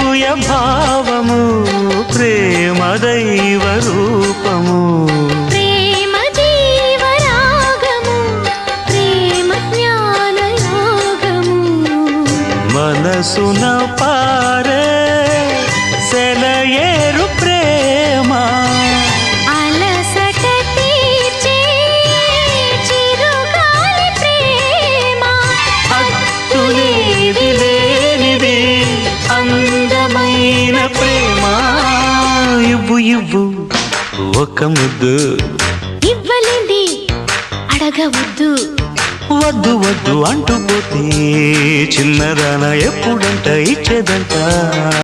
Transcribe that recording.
అనసూయ భావము ప్రేమ దైవ రూపము ప్రేమ జీవ రాగము ప్రేమ జ్ఞాన యోగము మనసున పారే సెలయేరు ప్రేమ అలసట తీర్చే చిరుగాలి ప్రేమ హద్దులేవి లేనిది అందమైన ప్రేమ ఇవ్వు ఇవ్వు ఒక ముద్దు ఇవ్వలేంది అడగవద్దు వద్దు వద్దు అంటూ పోతే చిన్నదాన ఎప్పుడంట ఇచ్చేదంట